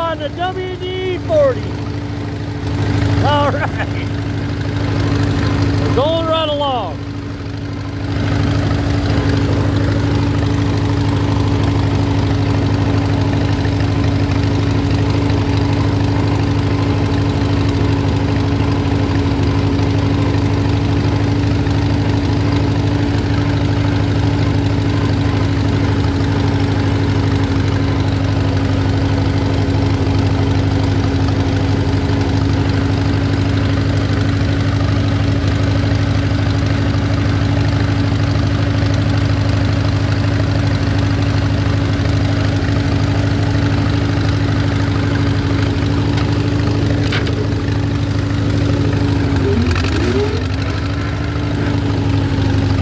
on the WD-40. All right. We're going right along.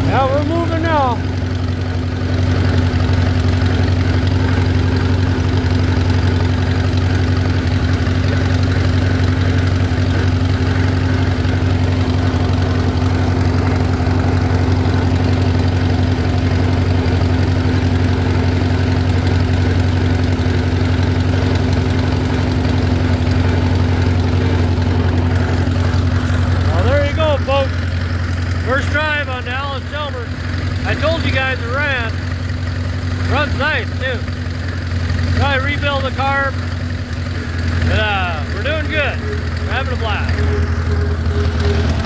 Now we're moving now. Well, there you go, folks. First drive on the Allis Chalmers. I told you guys it ran. Runs nice too. Probably rebuild the carb. But we're doing good. We're having a blast.